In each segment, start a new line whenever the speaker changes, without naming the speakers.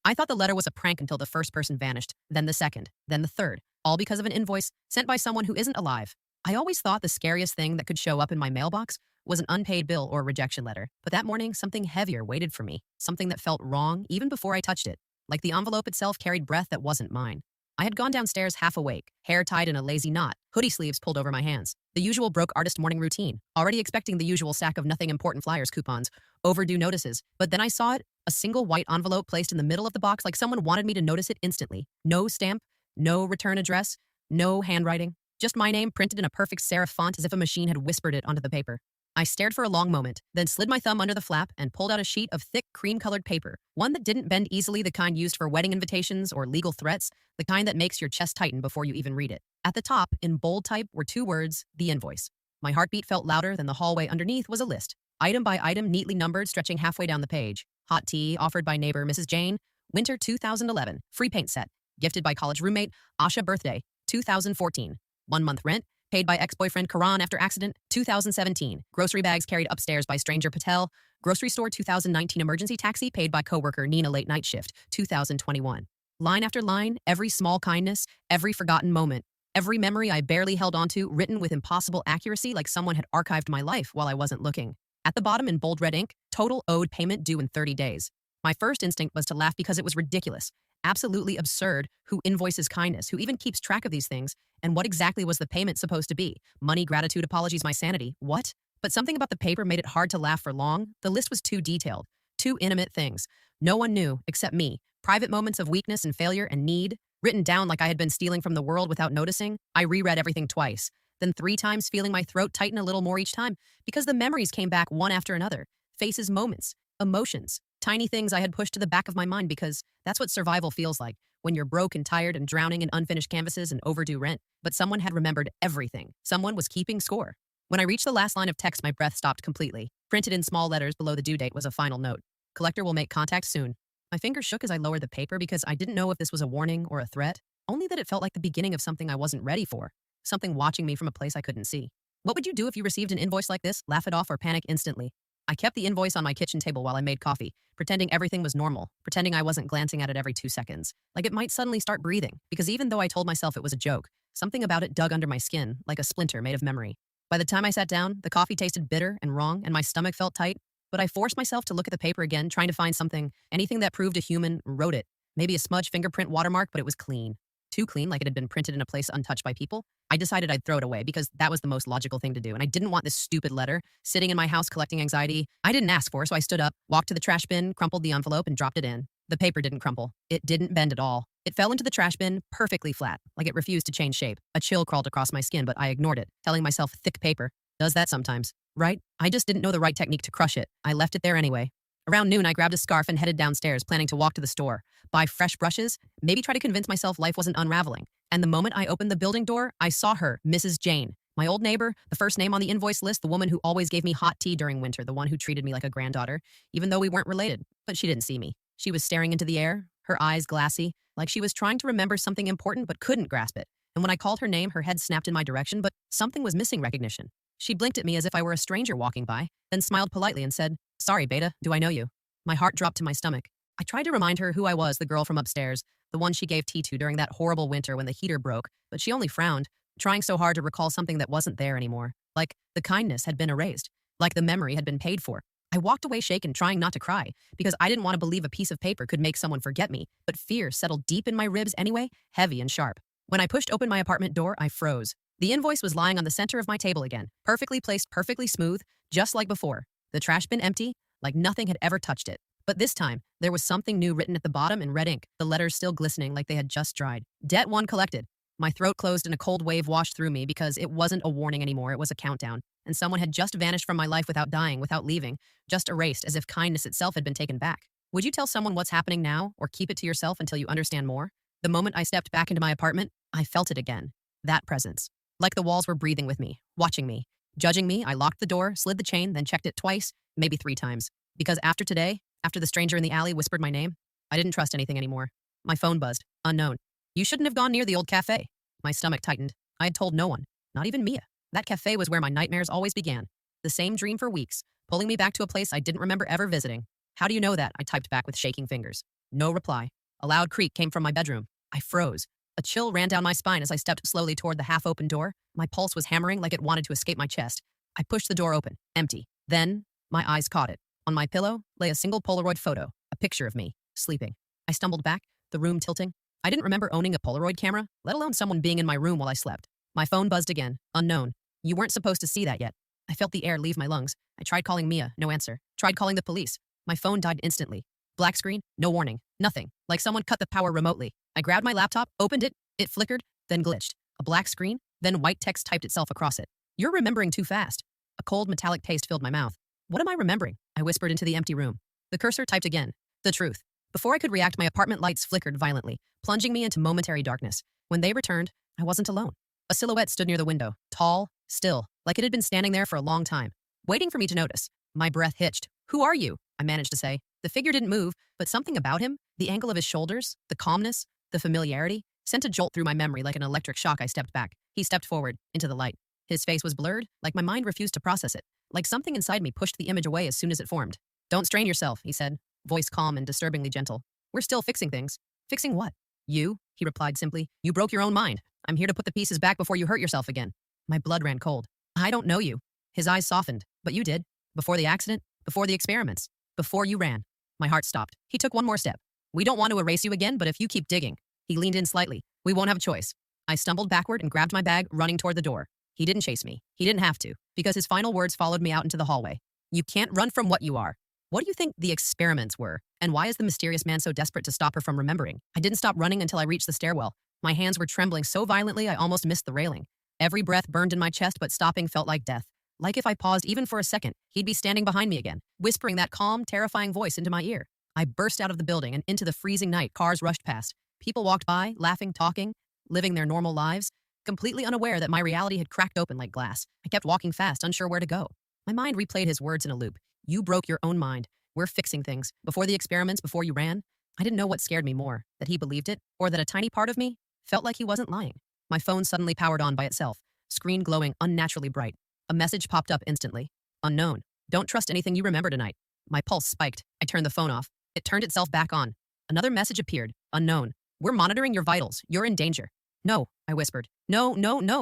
I thought the letter was a prank until the first person vanished, then the second, then the third, all because of an invoice sent by someone who isn't alive. I always thought the scariest thing that could show up in my mailbox was an unpaid bill or a rejection letter, but that morning something heavier waited for me, something that felt wrong even before I touched it, like the envelope itself carried breath that wasn't mine. I had gone downstairs half awake, hair tied in a lazy knot, hoodie sleeves pulled over my hands. The usual broke artist morning routine, already expecting the usual stack of nothing important flyers, coupons, overdue notices. But then I saw it, a single white envelope placed in the middle of the box like someone wanted me to notice it instantly. No stamp, no return address, no handwriting. Just my name printed in a perfect serif font as if a machine had whispered it onto the paper. I stared for a long moment, then slid my thumb under the flap and pulled out a sheet of thick cream-colored paper, one that didn't bend easily, the kind used for wedding invitations or legal threats, the kind that makes your chest tighten before you even read it. At the top, in bold type, were two words, the invoice. My heartbeat felt louder than the hallway underneath was a list, item by item neatly numbered, stretching halfway down the page. Hot tea, offered by neighbor Mrs. Jane, winter 2011, free paint set, gifted by college roommate, Asha, birthday, 2014. 1 month rent, paid by ex-boyfriend Karan after accident, 2017. Grocery bags carried upstairs by stranger Patel. Grocery store 2019 emergency taxi paid by coworker Nina late night shift, 2021. Line after line, every small kindness, every forgotten moment, every memory I barely held onto, written with impossible accuracy like someone had archived my life while I wasn't looking. At the bottom in bold red ink, total owed payment due in 30 days. My first instinct was to laugh because it was ridiculous. Absolutely absurd. Who invoices kindness? Who even keeps track of these things? And what exactly was the payment supposed to be? Money, gratitude, apologies, my sanity. What? But something about the paper made it hard to laugh for long. The list was too detailed. Too intimate things. No one knew, except me. Private moments of weakness and failure and need, written down like I had been stealing from the world without noticing. I reread everything twice, then 3 times, feeling my throat tighten a little more each time, because the memories came back one after another. Faces, moments, emotions. Tiny things I had pushed to the back of my mind because that's what survival feels like, when you're broke and tired and drowning in unfinished canvases and overdue rent. But someone had remembered everything. Someone was keeping score. When I reached the last line of text, my breath stopped completely. Printed in small letters below the due date was a final note. Collector will make contact soon. My fingers shook as I lowered the paper because I didn't know if this was a warning or a threat, only that it felt like the beginning of something I wasn't ready for, something watching me from a place I couldn't see. What would you do if you received an invoice like this? Laugh it off or panic instantly? I kept the invoice on my kitchen table while I made coffee, pretending everything was normal, pretending I wasn't glancing at it every 2 seconds, like it might suddenly start breathing, because even though I told myself it was a joke, something about it dug under my skin like a splinter made of memory. By the time I sat down, the coffee tasted bitter and wrong, and my stomach felt tight, but I forced myself to look at the paper again, trying to find something, anything that proved a human wrote it. Maybe a smudge fingerprint watermark, but it was clean. Too clean, like it had been printed in a place untouched by people. I decided I'd throw it away because that was the most logical thing to do, and I didn't want this stupid letter sitting in my house collecting anxiety I didn't ask for, so I stood up, walked to the trash bin, crumpled the envelope, and dropped it in. The paper didn't crumple. It didn't bend at all. It fell into the trash bin, perfectly flat, like it refused to change shape. A chill crawled across my skin, but I ignored it, telling myself thick paper does that sometimes, right? I just didn't know the right technique to crush it. I left it there anyway. Around noon, I grabbed a scarf and headed downstairs, planning to walk to the store, buy fresh brushes, maybe try to convince myself life wasn't unraveling. And the moment I opened the building door, I saw her, Mrs. Jane, my old neighbor, the first name on the invoice list, the woman who always gave me hot tea during winter, the one who treated me like a granddaughter, even though we weren't related. But she didn't see me. She was staring into the air, her eyes glassy, like she was trying to remember something important but couldn't grasp it. And when I called her name, her head snapped in my direction, but something was missing recognition. She blinked at me as if I were a stranger walking by, then smiled politely and said, "Sorry, Beta, do I know you?" My heart dropped to my stomach. I tried to remind her who I was, the girl from upstairs, the one she gave tea to during that horrible winter when the heater broke, but she only frowned, trying so hard to recall something that wasn't there anymore. Like the kindness had been erased, like the memory had been paid for. I walked away shaken, trying not to cry, because I didn't want to believe a piece of paper could make someone forget me, but fear settled deep in my ribs anyway, heavy and sharp. When I pushed open my apartment door, I froze. The invoice was lying on the center of my table again, perfectly placed, perfectly smooth, just like before. The trash bin empty, like nothing had ever touched it. But this time, there was something new written at the bottom in red ink, the letters still glistening like they had just dried. Debt 1 collected. My throat closed and a cold wave washed through me because it wasn't a warning anymore, it was a countdown. And someone had just vanished from my life without dying, without leaving, just erased as if kindness itself had been taken back. Would you tell someone what's happening now, or keep it to yourself until you understand more? The moment I stepped back into my apartment, I felt it again. That presence. Like the walls were breathing with me, watching me. Judging me, I locked the door, slid the chain, then checked it twice, maybe 3 times. Because after today, after the stranger in the alley whispered my name, I didn't trust anything anymore. My phone buzzed. Unknown. "You shouldn't have gone near the old cafe." My stomach tightened. I had told no one, not even Mia. That cafe was where my nightmares always began. The same dream for weeks, pulling me back to a place I didn't remember ever visiting. "How do you know that?" I typed back with shaking fingers. No reply. A loud creak came from my bedroom. I froze. A chill ran down my spine as I stepped slowly toward the half-open door. My pulse was hammering like it wanted to escape my chest. I pushed the door open, empty. Then, my eyes caught it. On my pillow lay a single Polaroid photo, a picture of me, sleeping. I stumbled back, the room tilting. I didn't remember owning a Polaroid camera, let alone someone being in my room while I slept. My phone buzzed again, unknown. You weren't supposed to see that yet. I felt the air leave my lungs. I tried calling Mia, no answer. Tried calling the police. My phone died instantly. Black screen, no warning, nothing. Like someone cut the power remotely. I grabbed my laptop, opened it, it flickered, then glitched. A black screen, then white text typed itself across it. You're remembering too fast. A cold metallic taste filled my mouth. What am I remembering? I whispered into the empty room. The cursor typed again. The truth. Before I could react, my apartment lights flickered violently, plunging me into momentary darkness. When they returned, I wasn't alone. A silhouette stood near the window, tall, still, like it had been standing there for a long time, waiting for me to notice. My breath hitched. Who are you? I managed to say. The figure didn't move, but something about him, the angle of his shoulders, the calmness, the familiarity, sent a jolt through my memory like an electric shock. I stepped back. He stepped forward, into the light. His face was blurred, like my mind refused to process it, like something inside me pushed the image away as soon as it formed. Don't strain yourself, he said, voice calm and disturbingly gentle. We're still fixing things. Fixing what? You, he replied simply. You broke your own mind. I'm here to put the pieces back before you hurt yourself again. My blood ran cold. I don't know you. His eyes softened. But you did. Before the accident, before the experiments, before you ran. My heart stopped. He took one more step. We don't want to erase you again, but if you keep digging. He leaned in slightly. We won't have a choice. I stumbled backward and grabbed my bag, running toward the door. He didn't chase me. He didn't have to, because his final words followed me out into the hallway. You can't run from what you are. What do you think the experiments were? And why is the mysterious man so desperate to stop her from remembering? I didn't stop running until I reached the stairwell. My hands were trembling so violently I almost missed the railing. Every breath burned in my chest, but stopping felt like death. Like if I paused even for a second, he'd be standing behind me again, whispering that calm, terrifying voice into my ear. I burst out of the building and into the freezing night. Cars rushed past. People walked by, laughing, talking, living their normal lives, completely unaware that my reality had cracked open like glass. I kept walking fast, unsure where to go. My mind replayed his words in a loop. You broke your own mind. We're fixing things. Before the experiments, before you ran. I didn't know what scared me more, that he believed it, or that a tiny part of me felt like he wasn't lying. My phone suddenly powered on by itself, screen glowing unnaturally bright. A message popped up instantly. Unknown. Don't trust anything you remember tonight. My pulse spiked. I turned the phone off. It turned itself back on. Another message appeared. Unknown. We're monitoring your vitals. You're in danger. No, I whispered. No,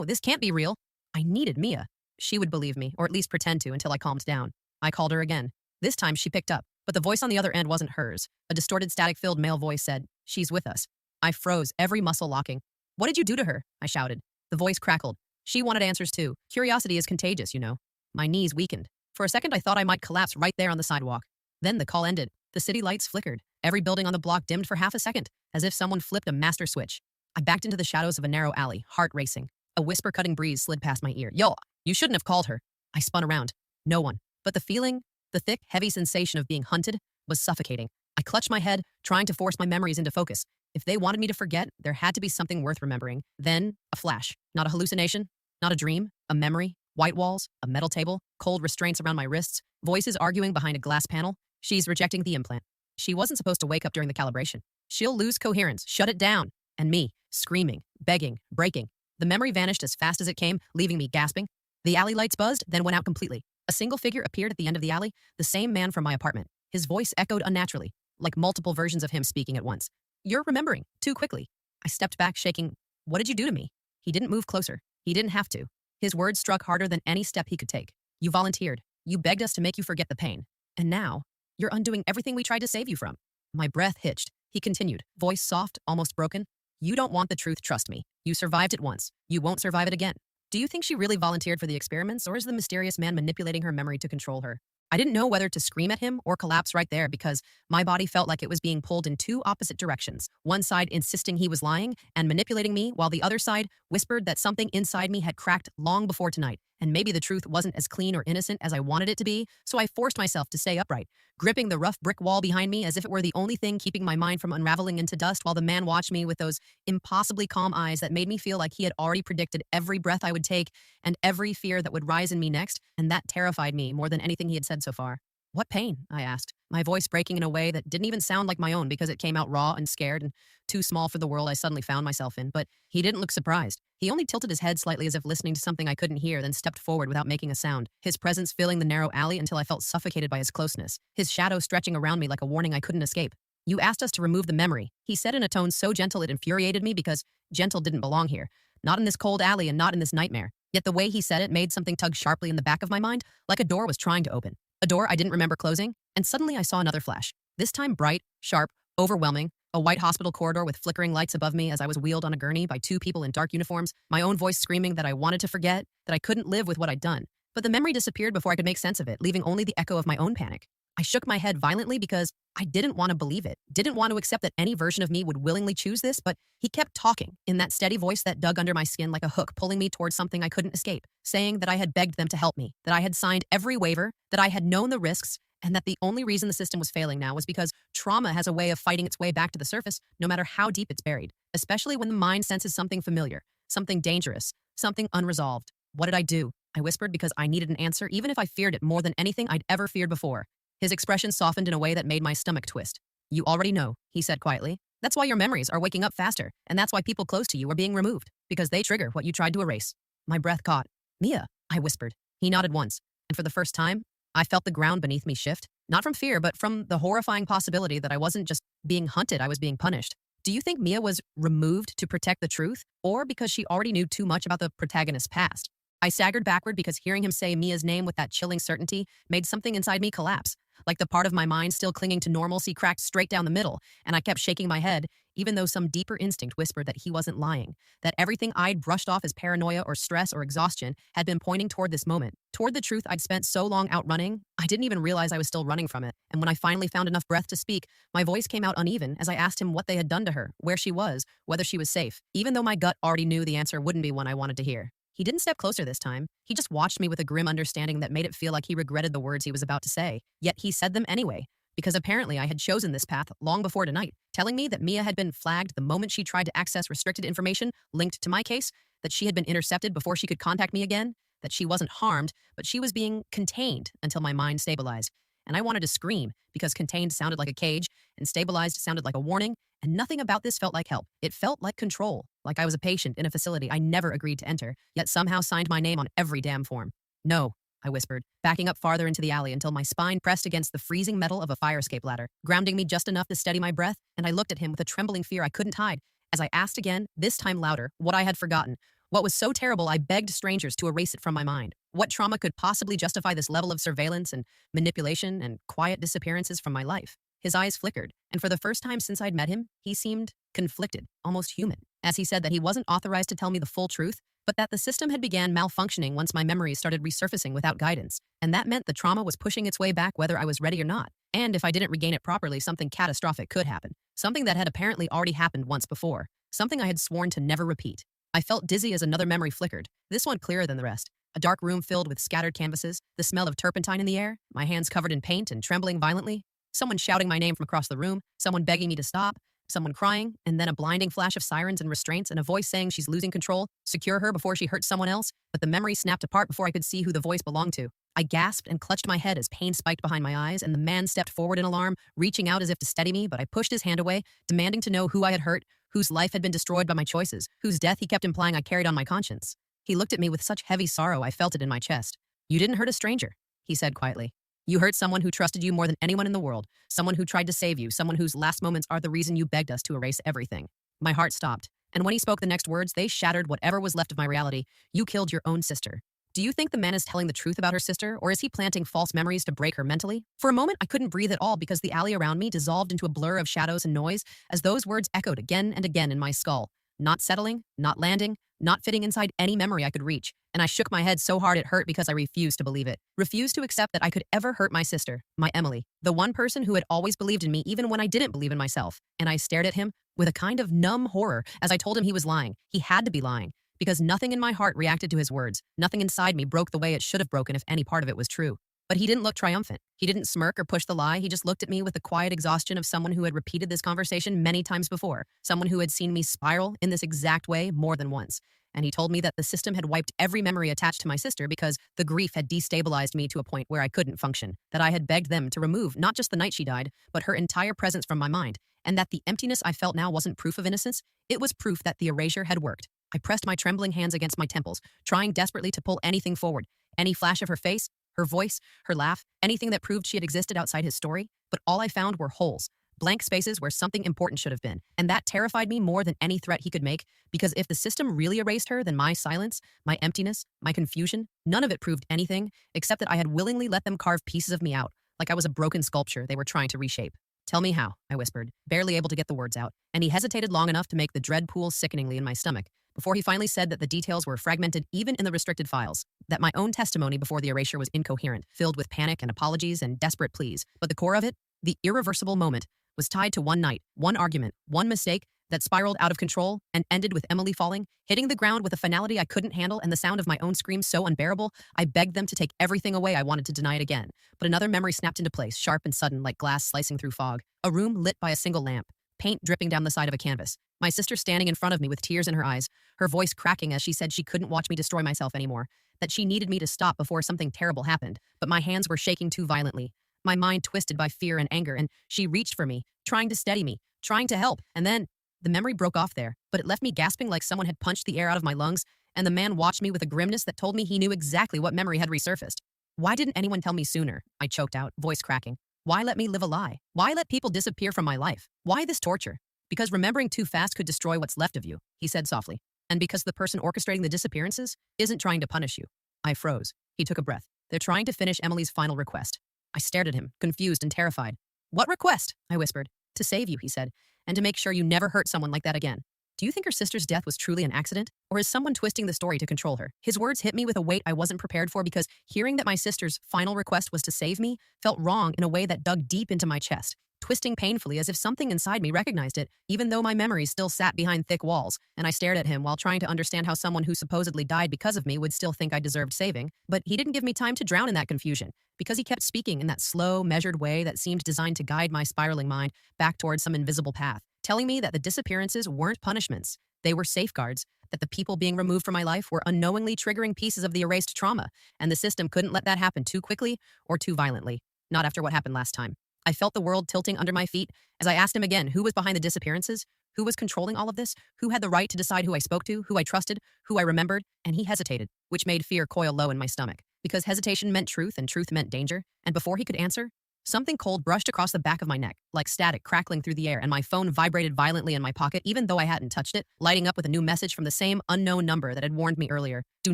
this can't be real. I needed Mia. She would believe me, or at least pretend to until I calmed down. I called her again. This time she picked up, but the voice on the other end wasn't hers. A distorted, static-filled male voice said, she's with us. I froze, every muscle locking. What did you do to her? I shouted. The voice crackled. She wanted answers too. Curiosity is contagious, you know. My knees weakened. For a second I thought I might collapse right there on the sidewalk. Then the call ended. The city lights flickered. Every building on the block dimmed for half a second, as if someone flipped a master switch. I backed into the shadows of a narrow alley, heart racing. A whisper-cutting breeze slid past my ear. Yo, you shouldn't have called her. I spun around. No one. But the feeling, the thick, heavy sensation of being hunted, was suffocating. I clutched my head, trying to force my memories into focus. If they wanted me to forget, there had to be something worth remembering. Then, a flash. Not a hallucination, not a dream, a memory. White walls, a metal table, cold restraints around my wrists, voices arguing behind a glass panel. She's rejecting the implant. She wasn't supposed to wake up during the calibration. She'll lose coherence, shut it down. And me, screaming, begging, breaking. The memory vanished as fast as it came, leaving me gasping. The alley lights buzzed, then went out completely. A single figure appeared at the end of the alley, the same man from my apartment. His voice echoed unnaturally, like multiple versions of him speaking at once. You're remembering, too quickly. I stepped back, shaking. What did you do to me? He didn't move closer. He didn't have to. His words struck harder than any step he could take. You volunteered. You begged us to make you forget the pain. And now, you're undoing everything we tried to save you from. My breath hitched. He continued, voice soft, almost broken. You don't want the truth, trust me. You survived it once. You won't survive it again. Do you think she really volunteered for the experiments, or is the mysterious man manipulating her memory to control her? I didn't know whether to scream at him or collapse right there because my body felt like it was being pulled in two opposite directions. One side insisting he was lying and manipulating me, while the other side whispered that something inside me had cracked long before tonight, and maybe the truth wasn't as clean or innocent as I wanted it to be, so I forced myself to stay upright, gripping the rough brick wall behind me as if it were the only thing keeping my mind from unraveling into dust while the man watched me with those impossibly calm eyes that made me feel like he had already predicted every breath I would take and every fear that would rise in me next, and that terrified me more than anything he had said so far. What pain? I asked, my voice breaking in a way that didn't even sound like my own because it came out raw and scared and too small for the world I suddenly found myself in, but he didn't look surprised. He only tilted his head slightly as if listening to something I couldn't hear, then stepped forward without making a sound, his presence filling the narrow alley until I felt suffocated by his closeness, his shadow stretching around me like a warning I couldn't escape. You asked us to remove the memory, he said in a tone so gentle it infuriated me because gentle didn't belong here. Not in this cold alley and not in this nightmare. Yet the way he said it made something tug sharply in the back of my mind, like a door was trying to open. A door I didn't remember closing, and suddenly I saw another flash. This time bright, sharp, overwhelming, a white hospital corridor with flickering lights above me as I was wheeled on a gurney by two people in dark uniforms, my own voice screaming that I wanted to forget, that I couldn't live with what I'd done. But the memory disappeared before I could make sense of it, leaving only the echo of my own panic. I shook my head violently because I didn't want to believe it, didn't want to accept that any version of me would willingly choose this, but he kept talking in that steady voice that dug under my skin like a hook, pulling me towards something I couldn't escape, saying that I had begged them to help me, that I had signed every waiver, that I had known the risks, and that the only reason the system was failing now was because trauma has a way of fighting its way back to the surface, no matter how deep it's buried, especially when the mind senses something familiar, something dangerous, something unresolved. What did I do? I whispered because I needed an answer, even if I feared it more than anything I'd ever feared before. His expression softened in a way that made my stomach twist. You already know, he said quietly. That's why your memories are waking up faster, and that's why people close to you are being removed, because they trigger what you tried to erase. My breath caught. Mia, I whispered. He nodded once, and for the first time, I felt the ground beneath me shift, not from fear, but from the horrifying possibility that I wasn't just being hunted, I was being punished. Do you think Mia was removed to protect the truth, or because she already knew too much about the protagonist's past? I staggered backward because hearing him say Mia's name with that chilling certainty made something inside me collapse. Like the part of my mind still clinging to normalcy cracked straight down the middle, and I kept shaking my head, even though some deeper instinct whispered that he wasn't lying, that everything I'd brushed off as paranoia or stress or exhaustion had been pointing toward this moment, toward the truth I'd spent so long outrunning, I didn't even realize I was still running from it. And when I finally found enough breath to speak, my voice came out uneven as I asked him what they had done to her, where she was, whether she was safe, even though my gut already knew the answer wouldn't be one I wanted to hear. He didn't step closer this time. He just watched me with a grim understanding that made it feel like he regretted the words he was about to say. Yet he said them anyway, because apparently I had chosen this path long before tonight, telling me that Mia had been flagged the moment she tried to access restricted information linked to my case, that she had been intercepted before she could contact me again, that she wasn't harmed, but she was being contained until my mind stabilized. And I wanted to scream because contained sounded like a cage and stabilized sounded like a warning, and nothing about this felt like help. It felt like control, like I was a patient in a facility I never agreed to enter, yet somehow signed my name on every damn form. No, I whispered, backing up farther into the alley until my spine pressed against the freezing metal of a fire escape ladder, grounding me just enough to steady my breath, and I looked at him with a trembling fear I couldn't hide, as I asked again, this time louder, what I had forgotten. What was so terrible I begged strangers to erase it from my mind. What trauma could possibly justify this level of surveillance and manipulation and quiet disappearances from my life? His eyes flickered, and for the first time since I'd met him, he seemed conflicted, almost human, as he said that he wasn't authorized to tell me the full truth, but that the system had began malfunctioning once my memories started resurfacing without guidance, and that meant the trauma was pushing its way back whether I was ready or not. And if I didn't regain it properly, something catastrophic could happen, something that had apparently already happened once before, something I had sworn to never repeat. I felt dizzy as another memory flickered, this one clearer than the rest. A dark room filled with scattered canvases, the smell of turpentine in the air, my hands covered in paint and trembling violently, someone shouting my name from across the room, someone begging me to stop, someone crying, and then a blinding flash of sirens and restraints and a voice saying she's losing control, secure her before she hurts someone else, but the memory snapped apart before I could see who the voice belonged to. I gasped and clutched my head as pain spiked behind my eyes, and the man stepped forward in alarm, reaching out as if to steady me, but I pushed his hand away, demanding to know who I had hurt, whose life had been destroyed by my choices, whose death he kept implying I carried on my conscience. He looked at me with such heavy sorrow I felt it in my chest. You didn't hurt a stranger, he said quietly. You hurt someone who trusted you more than anyone in the world, someone who tried to save you, someone whose last moments are the reason you begged us to erase everything. My heart stopped, and when he spoke the next words, they shattered whatever was left of my reality. You killed your own sister. Do you think the man is telling the truth about her sister, or is he planting false memories to break her mentally? For a moment, I couldn't breathe at all because the alley around me dissolved into a blur of shadows and noise as those words echoed again and again in my skull. Not settling, not landing, not fitting inside any memory I could reach. And I shook my head so hard it hurt because I refused to believe it. Refused to accept that I could ever hurt my sister, my Emily, the one person who had always believed in me even when I didn't believe in myself. And I stared at him with a kind of numb horror as I told him he was lying. He had to be lying. Because nothing in my heart reacted to his words. Nothing inside me broke the way it should have broken if any part of it was true. But he didn't look triumphant. He didn't smirk or push the lie. He just looked at me with the quiet exhaustion of someone who had repeated this conversation many times before. Someone who had seen me spiral in this exact way more than once. And he told me that the system had wiped every memory attached to my sister because the grief had destabilized me to a point where I couldn't function. That I had begged them to remove not just the night she died, but her entire presence from my mind. And that the emptiness I felt now wasn't proof of innocence. It was proof that the erasure had worked. I pressed my trembling hands against my temples, trying desperately to pull anything forward. Any flash of her face, her voice, her laugh, anything that proved she had existed outside his story. But all I found were holes. blank spaces where something important should have been. And that terrified me more than any threat he could make, because if the system really erased her, then my silence, my emptiness, my confusion, none of it proved anything except that I had willingly let them carve pieces of me out, like I was a broken sculpture they were trying to reshape. Tell me how, I whispered, barely able to get the words out, and he hesitated long enough to make the dread pool sickeningly in my stomach, before he finally said that the details were fragmented even in the restricted files, that my own testimony before the erasure was incoherent, filled with panic and apologies and desperate pleas, but the core of it, the irreversible moment, was tied to one night, one argument, one mistake that spiraled out of control and ended with Emily falling, hitting the ground with a finality I couldn't handle and the sound of my own screams so unbearable, I begged them to take everything away I wanted to deny it again. But another memory snapped into place, sharp and sudden like glass slicing through fog. A room lit by a single lamp, paint dripping down the side of a canvas. My sister standing in front of me with tears in her eyes, her voice cracking as she said she couldn't watch me destroy myself anymore, that she needed me to stop before something terrible happened, but my hands were shaking too violently. My mind twisted by fear and anger, and she reached for me, trying to steady me, trying to help, and then the memory broke off there, but it left me gasping like someone had punched the air out of my lungs, and the man watched me with a grimness that told me he knew exactly what memory had resurfaced. Why didn't anyone tell me sooner? I choked out, voice cracking. Why let me live a lie? Why let people disappear from my life? Why this torture? Because remembering too fast could destroy what's left of you, he said softly. And because the person orchestrating the disappearances isn't trying to punish you. I froze. He took a breath. They're trying to finish Emily's final request. I stared at him, confused and terrified. What request? I whispered. To save you, he said, and to make sure you never hurt someone like that again. Do you think her sister's death was truly an accident? Or is someone twisting the story to control her? His words hit me with a weight I wasn't prepared for, because hearing that my sister's final request was to save me felt wrong in a way that dug deep into my chest, twisting painfully as if something inside me recognized it, even though my memories still sat behind thick walls, and I stared at him while trying to understand how someone who supposedly died because of me would still think I deserved saving. But he didn't give me time to drown in that confusion, because he kept speaking in that slow, measured way that seemed designed to guide my spiraling mind back towards some invisible path, telling me that the disappearances weren't punishments. They were safeguards, that the people being removed from my life were unknowingly triggering pieces of the erased trauma, and the system couldn't let that happen too quickly or too violently. Not after what happened last time. I felt the world tilting under my feet as I asked him again who was behind the disappearances, who was controlling all of this, who had the right to decide who I spoke to, who I trusted, who I remembered, and he hesitated, which made fear coil low in my stomach, because hesitation meant truth and truth meant danger, and before he could answer, something cold brushed across the back of my neck, like static crackling through the air, and my phone vibrated violently in my pocket even though I hadn't touched it, lighting up with a new message from the same unknown number that had warned me earlier. Do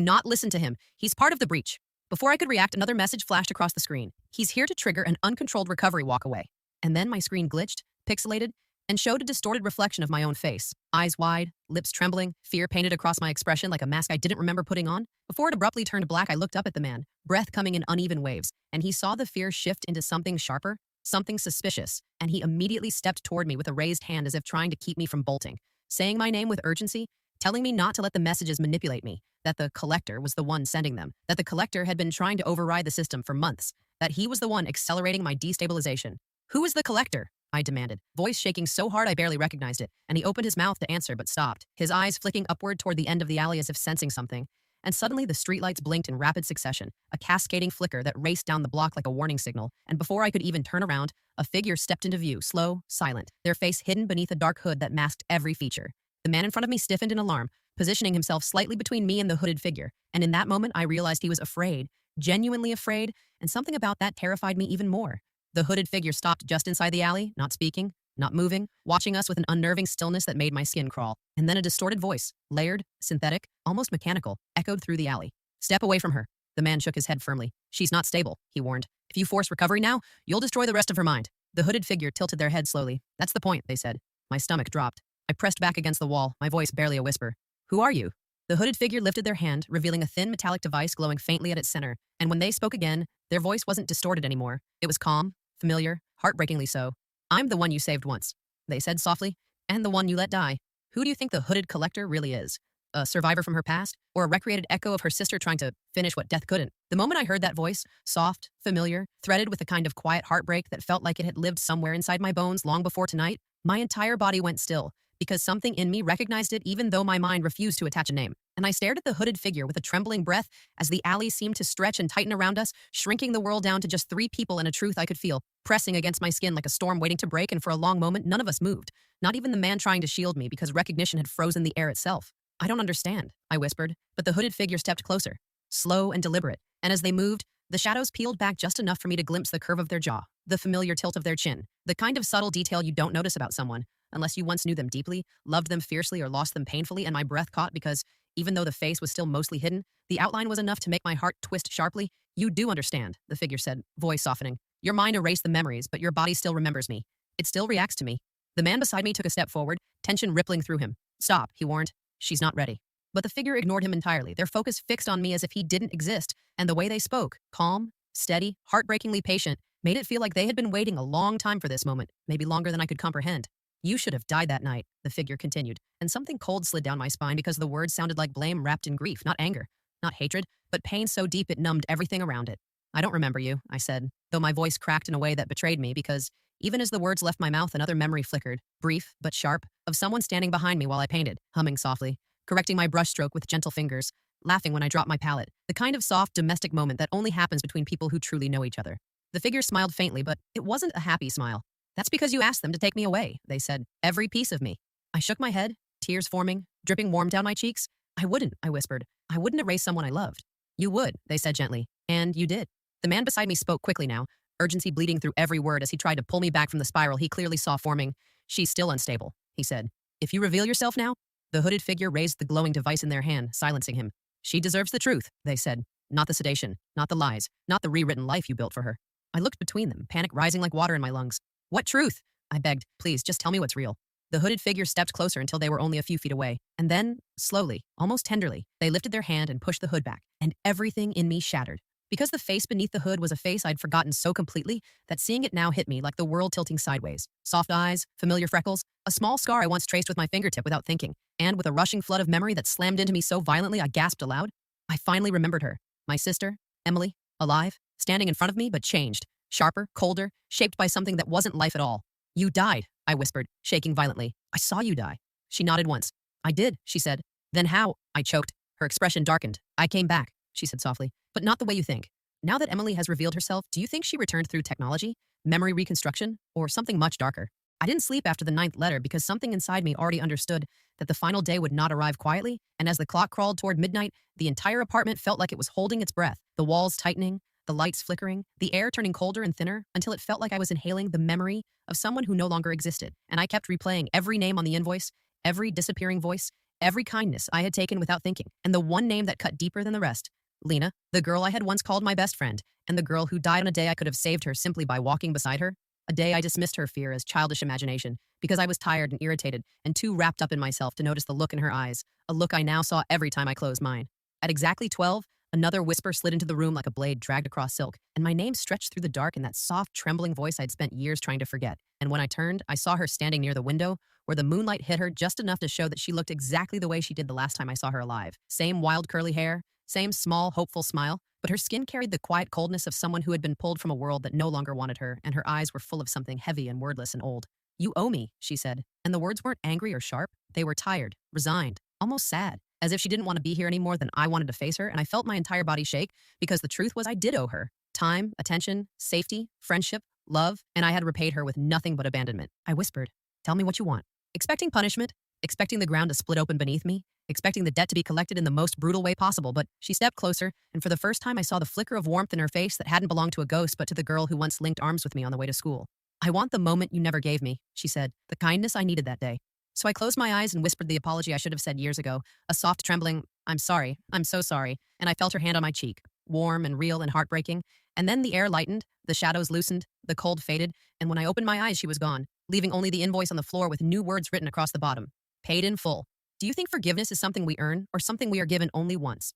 not listen to him. He's part of the breach. Before I could react, another message flashed across the screen. He's here to trigger an uncontrolled recovery walk away. And then my screen glitched, pixelated, and showed a distorted reflection of my own face. Eyes wide, lips trembling, fear painted across my expression like a mask I didn't remember putting on. Before it abruptly turned black, I looked up at the man, breath coming in uneven waves, and he saw the fear shift into something sharper, something suspicious, and he immediately stepped toward me with a raised hand as if trying to keep me from bolting, saying my name with urgency, telling me not to let the messages manipulate me, that the collector was the one sending them, that the collector had been trying to override the system for months, that he was the one accelerating my destabilization. Who is the collector? I demanded, voice shaking so hard I barely recognized it, and he opened his mouth to answer but stopped, his eyes flicking upward toward the end of the alley as if sensing something. And suddenly the streetlights blinked in rapid succession, a cascading flicker that raced down the block like a warning signal, and before I could even turn around, a figure stepped into view, slow, silent, their face hidden beneath a dark hood that masked every feature. The man in front of me stiffened in alarm, positioning himself slightly between me and the hooded figure, and in that moment I realized he was afraid, genuinely afraid, and something about that terrified me even more. The hooded figure stopped just inside the alley, not speaking, not moving, watching us with an unnerving stillness that made my skin crawl. And then a distorted voice, layered, synthetic, almost mechanical, echoed through the alley. Step away from her. The man shook his head firmly. She's not stable, he warned. If you force recovery now, you'll destroy the rest of her mind. The hooded figure tilted their head slowly. That's the point, they said. My stomach dropped. I pressed back against the wall, my voice barely a whisper. Who are you? The hooded figure lifted their hand, revealing a thin metallic device glowing faintly at its center. And when they spoke again, their voice wasn't distorted anymore. It was calm, familiar, heartbreakingly so. I'm the one you saved once, they said softly, and the one you let die. Who do you think the hooded collector really is? A survivor from her past? Or a recreated echo of her sister trying to finish what death couldn't? The moment I heard that voice, soft, familiar, threaded with a kind of quiet heartbreak that felt like it had lived somewhere inside my bones long before tonight, my entire body went still, because something in me recognized it even though my mind refused to attach a name. And I stared at the hooded figure with a trembling breath as the alley seemed to stretch and tighten around us, shrinking the world down to just 3 people and a truth I could feel, pressing against my skin like a storm waiting to break, and for a long moment none of us moved, not even the man trying to shield me because recognition had frozen the air itself. I don't understand, I whispered, but the hooded figure stepped closer, slow and deliberate, and as they moved, The shadows peeled back just enough for me to glimpse the curve of their jaw, the familiar tilt of their chin, the kind of subtle detail you don't notice about someone unless you once knew them deeply, loved them fiercely, or lost them painfully, and my breath caught because, even though the face was still mostly hidden, the outline was enough to make my heart twist sharply. You do understand, the figure said, voice softening. Your mind erased the memories, but your body still remembers me. It still reacts to me. The man beside me took a step forward, tension rippling through him. Stop, he warned. She's not ready. But the figure ignored him entirely, their focus fixed on me as if he didn't exist, and the way they spoke, calm, steady, heartbreakingly patient, made it feel like they had been waiting a long time for this moment, maybe longer than I could comprehend. You should have died that night, the figure continued, and something cold slid down my spine because the words sounded like blame wrapped in grief, not anger, not hatred, but pain so deep it numbed everything around it. I don't remember you, I said, though my voice cracked in a way that betrayed me because, even as the words left my mouth, another memory flickered, brief but sharp, of someone standing behind me while I painted, humming softly, correcting my brushstroke with gentle fingers, laughing when I dropped my palette, the kind of soft, domestic moment that only happens between people who truly know each other. The figure smiled faintly, but it wasn't a happy smile. That's because you asked them to take me away, they said, every piece of me. I shook my head, tears forming, dripping warm down my cheeks. I wouldn't, I whispered. I wouldn't erase someone I loved. You would, they said gently, and you did. The man beside me spoke quickly now, urgency bleeding through every word as he tried to pull me back from the spiral he clearly saw forming. She's still unstable, he said. If you reveal yourself now, the hooded figure raised the glowing device in their hand, silencing him. She deserves the truth, they said. Not the sedation, not the lies, not the rewritten life you built for her. I looked between them, panic rising like water in my lungs. What truth? I begged. Please, just tell me what's real. The hooded figure stepped closer until they were only a few feet away, and then, slowly, almost tenderly, they lifted their hand and pushed the hood back, and everything in me shattered. Because the face beneath the hood was a face I'd forgotten so completely that seeing it now hit me like the world tilting sideways. Soft eyes, familiar freckles, a small scar I once traced with my fingertip without thinking, and with a rushing flood of memory that slammed into me so violently I gasped aloud. I finally remembered her. My sister, Emily, alive, standing in front of me but changed, sharper, colder, shaped by something that wasn't life at all. You died, I whispered, shaking violently. I saw you die. She nodded once. I did, she said. Then how? I choked. Her expression darkened. I came back, she said softly, but not the way you think. Now that Emily has revealed herself, do you think she returned through technology, memory reconstruction, or something much darker? I didn't sleep after the 9th letter because something inside me already understood that the final day would not arrive quietly, and as the clock crawled toward midnight, the entire apartment felt like it was holding its breath, the walls tightening, the lights flickering, the air turning colder and thinner until it felt like I was inhaling the memory of someone who no longer existed. And I kept replaying every name on the invoice, every disappearing voice, every kindness I had taken without thinking, and the one name that cut deeper than the rest. Lena, the girl I had once called my best friend, and the girl who died on a day I could have saved her simply by walking beside her. A day I dismissed her fear as childish imagination because I was tired and irritated and too wrapped up in myself to notice the look in her eyes, a look I now saw every time I closed mine. At exactly 12, another whisper slid into the room like a blade dragged across silk, and my name stretched through the dark in that soft, trembling voice I'd spent years trying to forget. And when I turned, I saw her standing near the window, where the moonlight hit her just enough to show that she looked exactly the way she did the last time I saw her alive. Same wild curly hair, same small, hopeful smile, but her skin carried the quiet coldness of someone who had been pulled from a world that no longer wanted her, and her eyes were full of something heavy and wordless and old. You owe me, she said, and the words weren't angry or sharp. They were tired, resigned, almost sad, as if she didn't want to be here anymore than I wanted to face her, and I felt my entire body shake because the truth was I did owe her. Time, attention, safety, friendship, love, and I had repaid her with nothing but abandonment. I whispered, tell me what you want. Expecting punishment, expecting the ground to split open beneath me, expecting the debt to be collected in the most brutal way possible, but she stepped closer, and for the first time I saw the flicker of warmth in her face that hadn't belonged to a ghost but to the girl who once linked arms with me on the way to school. I want the moment you never gave me, she said, the kindness I needed that day. So I closed my eyes and whispered the apology I should have said years ago, a soft trembling, I'm sorry, I'm so sorry, and I felt her hand on my cheek, warm and real and heartbreaking, and then the air lightened, the shadows loosened, the cold faded, and when I opened my eyes she was gone, leaving only the invoice on the floor with new words written across the bottom. Paid in full. Do you think forgiveness is something we earn or something we are given only once?